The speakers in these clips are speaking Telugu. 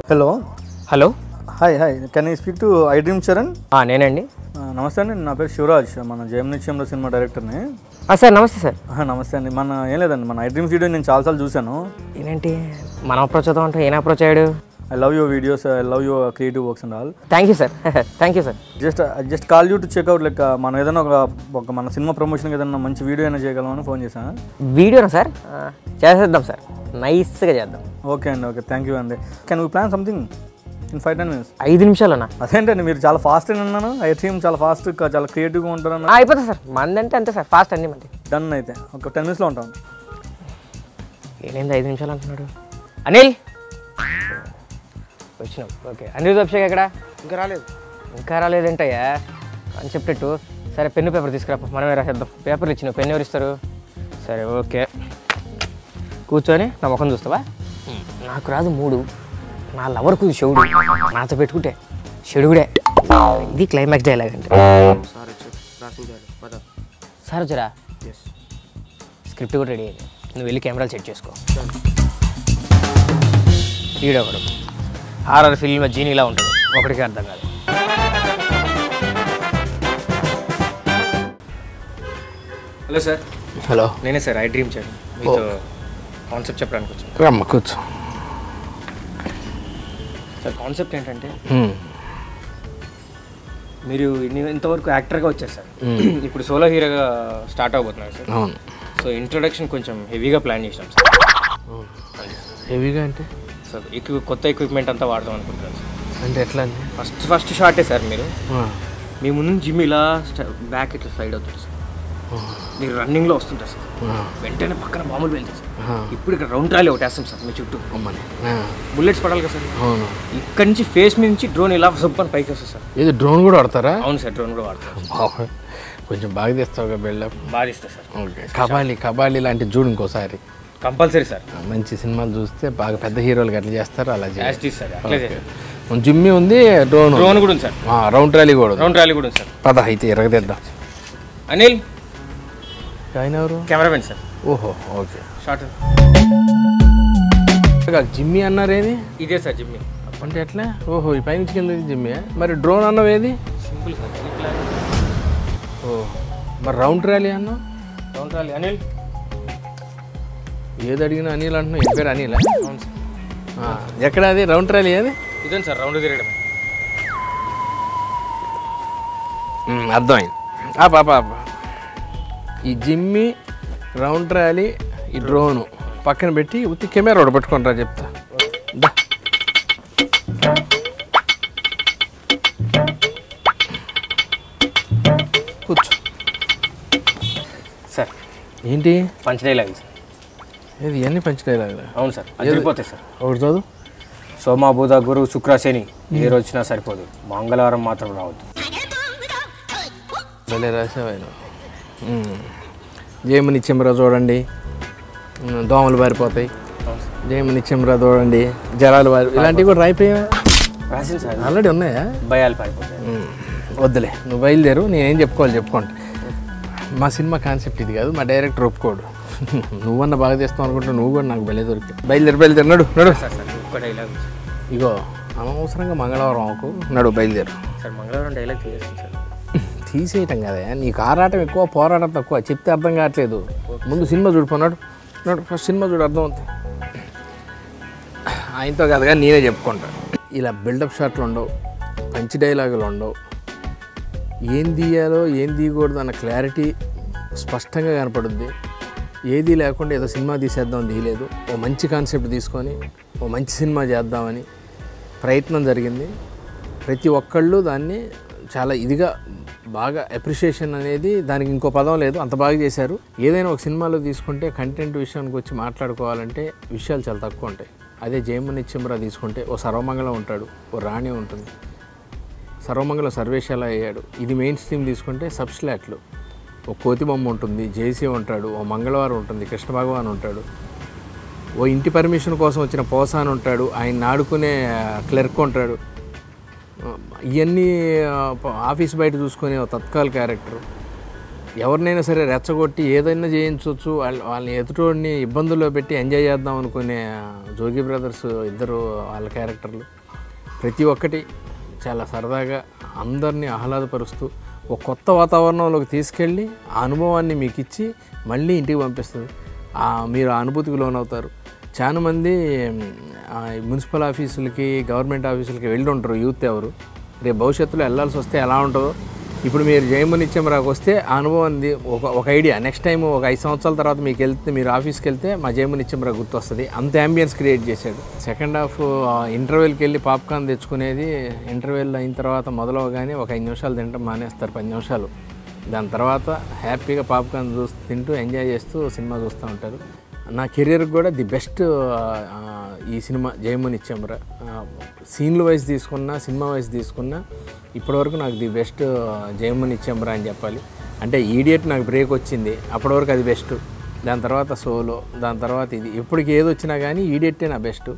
Hello hello hi can you speak to I dream Charan? నేనండి. నమస్తే అండి, నా పేరు శివరాజ్, మన జయం నిత్యంలో సినిమా డైరెక్టర్ని. సార్ నమస్తే సార్. నమస్తే అండి. ఏం లేదండి, మన ఐ డ్రీమ్స్ వీడియో నేను చాలాసార్లు చూశాను. ఏంటి మనం అప్రోచ్ అవుతాం అంటే ఏం అప్రోచ్ అయ్యాడు? I love your videos, I love your creative works and all. Thank you sir. Thank you sir. Just call you to check out, like మనం ఏదైనా ఒక మన సినిమా ప్రమోషన్కి ఏదైనా మంచి వీడియో అయినా చేయగలమని ఫోన్ చేశాను. వీడియోనా సార్? చేసేద్దాం సార్, నైస్గా చేద్దాం. ఓకే అండి, ఓకే, థ్యాంక్ యూ అండి. Can we plan something in 5-10 minutes? 5 నిమిషాలన్నా? అదేంటండి, మీరు చాలా ఫాస్ట్ అని అన్నాను. ఐ థీమ్ చాలా ఫాస్ట్, చాలా క్రియేటివ్గా ఉంటారన్న. అయిపోతుంది సార్, మందంటే అంతే సార్, ఫాస్ట్ అన్నీ మంది. డన్ అయితే ఒక 10 minutes ఉంటాం. ఏంటి 5 నిమిషాలు అంటున్నాడు? అనిల్ వచ్చినాం. ఓకే, అనిల్ అభిషేక్ ఎక్కడ? ఇంకా రాలేదంటయ్యా, కాన్సెప్ట్ ఎట్టు. సరే పెన్ను పేపర్ తీసుకురా, మనమే రాసేద్దాం. పేపర్లు ఇచ్చినావు, పెన్ను ఎవరు ఇస్తారు? సరే ఓకే, కూర్చొని నా ముఖం చూస్తావా? నాకు రాదు 3, నా లవర్కు శివుడు, నాతో పెట్టుకుంటే చెడుగుడే. ఇది క్లైమాక్స్ డైలాగ్ అంటే. సార్ వచ్చారా? స్క్రిప్ట్ కూడా రెడీ అయింది, నువ్వు వెళ్ళి కెమెరాలు సెట్ చేసుకో. ఈడొకడు హారర్ ఫిల్మ్ జీనీలా ఉంటుంది, ఒకటికి అర్థం కాదు. Hello sir. హలో, నేనే సార్, ఐ డ్రీమ్ చరణ్. మీతో కాన్సెప్ట్ చెప్పడానికి వచ్చాను. రమ్మ కూర్చో. సార్ కాన్సెప్ట్ ఏంటంటే, మీరు ఇంతవరకు యాక్టర్గా వచ్చారు సార్, ఇప్పుడు సోలో హీరోగా స్టార్ట్ అవబోతున్నారు సార్. అవును. సో ఇంట్రొడక్షన్ కొంచెం హెవీగా ప్లాన్ చేసాం సార్. హెవీగా అంటే సార్ కొత్త ఎక్విప్మెంట్ అంతా వాడదాం అనుకుంటున్నాను సార్. అంటే ఎట్లా అండి? ఫస్ట్ షార్టే సార్, మీ ముందు జిమ్ ఇలా బ్యాక్ ఇట్లా సైడ్ అవుతుంది సార్, మీరు రన్నింగ్లో వస్తుంటారు సార్, వెంటనే పక్కన బాంబులు వెళ్తాయి సార్. ఇప్పుడు ఇక్కడ రౌండ్ ట్రాలీ ఒకటి వేస్తాం సార్ మీ చుట్టూ, బుల్లెట్స్ పడాలి కదా సార్. అవును. ఇక్కడ నుంచి ఫేస్ మీద నుంచి డ్రోన్ ఇలా సబ్బని పైకి వస్తుంది సార్. ఇది డ్రోన్ కూడా వాడతారా? అవును సార్, డ్రోన్ కూడా వాడతారు. కొంచెం బాగా తీస్తావుగా బిల్డప్. బాగా ఇస్తా సార్. ఓకే, కబాలి లాంటి చూడు ఇంకోసారి. Compulsory sir. మంచి సినిమాలు చూస్తే బాగా పెద్ద హీరోలు అట్లా చేస్తారు, అలా చేస్తారు. జిమ్మి ఉంది, డ్రోన్ కూడా ఉంది సార్, రౌండ్ ట్రాలీ కూడా ఉంది సార్. పద అయితే ఎరగదిద్దాం. అనిల్ ఆయన ఎవరు? Cameramen sir. ఓహో, ఓకే. షార్ట్ జిమ్మి అన్నారేది? ఇదే సార్ జిమ్మి అంటే ఎట్లా? ఓహో, ఈ పైనుంచి కింద జిమ్మి. మరి డ్రోన్ అన్నవేది? Simple sir. ఓ, మరి రౌండ్ ట్రాలీ అన్నా? Round trolley Anil. ఏది అడిగినా అనిల్ అంటున్నా. ఏ పేరు అనిల్? అవును సార్. ఎక్కడ అది రౌండ్ ట్రాలీ? ఏది? ఇదే సార్, రౌండ్ తిరగడం. అర్థమైంది. పాప, ఈ జిమ్మి, రౌండ్ ట్రాలీ, ఈ డ్రోను పక్కన పెట్టి ఉత్తి కెమెరా ఒకటి పట్టుకుంటారా చెప్తా. కూర్చో సార్. ఏంటి పంచ్ డైలాగ్ సార్? ఏది ఇవన్నీ పంచ్ డైలాగ్? అవును సార్, అదిరిపోతాయి సార్. ఒకటి చదువు. సోమ బుధ గురు శుక్ర శని ఏ రోజు వచ్చినా సరిపోదు, మంగళవారం మాత్రం రావద్దు. భలే రాసావాయన. జయమని చెమరా చూడండి, దోమలు పారిపోతాయి. జయమని చెమరా చూడండి, జలాలు ఇలాంటివి కూడా రాయిపోయా? రాసింది సార్. ఆల్రెడీ ఉన్నాయా? భయాలు పారిపోతాయి. వద్దులే, నువ్వు బయలుదేరు, నేనేం చెప్పుకోండి. మా సినిమా కాన్సెప్ట్ ఇది కాదు, మా డైరెక్టర్ ఒప్పుకోడు. నువ్వన్నా బాగా చేస్తావు అనుకుంటా, నువ్వు కూడా నాకు బయలు దొరికి. బయలుదేరు నడు. ఇగో అనవసరంగా మంగళవారం అవకు, నడు బయలుదేరు. సార్ మంగళవారం డైలాగ్ తీసేస్తాను సార్. తీసేయటం కదా, నీకు ఆరాటం ఎక్కువ, పోరాటం తక్కువ. చెప్తే అర్థం కావట్లేదు. ముందు సినిమా చూడిపోన్నాడు. ఫస్ట్ సినిమా చూడు, అర్థం అవుతుంది. ఆయనతో కదగా నేనే చెప్పుకుంటా. ఇలా బిల్డప్ షాట్లు ఉండవు, మంచి డైలాగులు ఉండవు. ఏం తీయాలో ఏం తీయకూడదు అన్న క్లారిటీ స్పష్టంగా కనపడుద్ది. ఏది లేకుండా ఏదో సినిమా తీసేద్దామని తీయలేదు. ఓ మంచి కాన్సెప్ట్ తీసుకొని ఓ మంచి సినిమా చేద్దామని ప్రయత్నం జరిగింది. ప్రతి ఒక్కళ్ళు దాన్ని చాలా ఇదిగా బాగా అప్రిషియేషన్ అనేది, దానికి ఇంకో పదం లేదు, అంత బాగా చేశారు. ఏదైనా ఒక సినిమాలో తీసుకుంటే కంటెంట్ విషయానికి వచ్చి మాట్లాడుకోవాలంటే విషయాలు చాలా తక్కువ ఉంటాయి. అదే జయమని చెమరా తీసుకుంటే ఓ సర్వమంగళం ఉంటాడు, ఓ రాణి ఉంటుంది. సర్వమంగళం సర్వేశాల అయ్యాడు. ఇది మెయిన్ స్ట్రీమ్ తీసుకుంటే సబ్స్లాట్లు, ఓ కోతి బొమ్మ ఉంటుంది, జేసీ ఉంటాడు, ఓ మంగళవారం ఉంటుంది, కృష్ణ భగవాన్ ఉంటాడు, ఓ ఇంటి పర్మిషన్ కోసం వచ్చిన పోసాన్ ఉంటాడు, ఆయన ఆడుకునే క్లర్క్ ఉంటాడు. ఇవన్నీ ఆఫీస్ బయట చూసుకునే ఓ తత్కాల్ క్యారెక్టర్. ఎవరినైనా సరే రెచ్చగొట్టి ఏదైనా చేయించవచ్చు, వాళ్ళని ఎదుటోడిని ఇబ్బందుల్లో పెట్టి ఎంజాయ్ చేద్దాం అనుకునే జోగి బ్రదర్స్ ఇద్దరు వాళ్ళ క్యారెక్టర్లు ప్రతి ఒక్కటి చాలా సరదాగా అందరినీ ఆహ్లాదపరుస్తూ ఒక కొత్త వాతావరణంలోకి తీసుకెళ్ళి ఆ అనుభవాన్ని మీకు ఇచ్చి మళ్ళీ ఇంటికి పంపిస్తుంది. మీరు ఆ అనుభూతికి లోనవుతారు. చాలామంది మున్సిపల్ ఆఫీసులకి గవర్నమెంట్ ఆఫీసులకి వెళ్ళి ఉంటారు యూత్ ఎవరు, రేపు భవిష్యత్తులో వెళ్ళాల్సి వస్తే ఎలా ఉంటుందో ఇప్పుడు మీరు జయమునిత్యంరాకు వస్తే ఆ అనుభవం ఒక ఐడియా. నెక్స్ట్ టైం ఒక 5 సంవత్సరాల తర్వాత మీకు వెళ్తే మీరు ఆఫీస్కి వెళ్తే మా జయమునిత్యంరా గుర్తొస్తుంది. అంత అంబియన్స్ క్రియేట్ చేశాడు. సెకండ్ హాఫ్ ఇంటర్వెల్కి వెళ్ళి పాప్కార్న్ తెచ్చుకునేది ఇంటర్వెల్ అయిన తర్వాత మొదలవగానే ఒక 5 నిమిషాలు తింటాం మానేస్తారు, 10 నిమిషాలు. దాని తర్వాత హ్యాపీగా పాప్కార్న్ తింటూ ఎంజాయ్ చేస్తూ సినిమా చూస్తూ ఉంటారు. నా కెరీర్కి కూడా ది బెస్ట్ ఈ సినిమా జయమునిత్యంరా. సీన్లు వైజ్ తీసుకున్నా సినిమా వైజ్ తీసుకున్నా ఇప్పటివరకు నాకు ది బెస్ట్ జయమునిత్యంరా అని చెప్పాలి. అంటే ఈడియట్ నాకు బ్రేక్ వచ్చింది, అప్పటివరకు అది బెస్ట్. దాని తర్వాత సోలో, దాని తర్వాత ఇది. ఎప్పటికి ఏది వచ్చినా కానీ ఈడియట్టే నా బెస్ట్.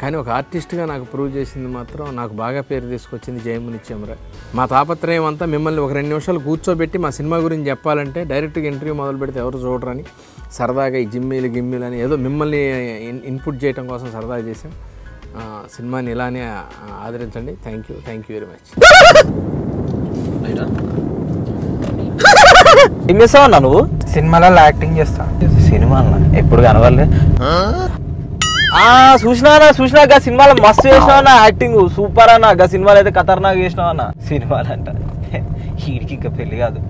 కానీ ఒక ఆర్టిస్ట్గా నాకు ప్రూవ్ చేసింది మాత్రం, నాకు బాగా పేరు తీసుకొచ్చింది జయమునిత్యంరా. మా తాపత్రయం అంతా మిమ్మల్ని ఒక 2 నిమిషాలు కూర్చోబెట్టి మా సినిమా గురించి చెప్పాలంటే డైరెక్ట్గా ఇంటర్వ్యూ మొదలు పెడితే ఎవరు చూడరని సరదాగా ఈ గిమ్మీలు అని ఏదో మిమ్మల్ని ఇన్పుట్ చేయడం కోసం సరదాగా చేసాం. సినిమాని ఇలానే ఆదరించండి. Thank you very much. ఏం చేస్తావన్నా నువ్వు? సినిమాలో యాక్టింగ్ చేస్తా. సినిమా అన్న ఎప్పుడు కనవాలే. చూసినా సినిమాలో మస్తు చేసినావు యాక్టింగ్, సూపర్ అన్న. సినిమాలో అయితే ఖతర్నాక్ చేసినావు అన్న. సినిమాలు అంట వీడికి ఇంకా పెళ్లి కాదు.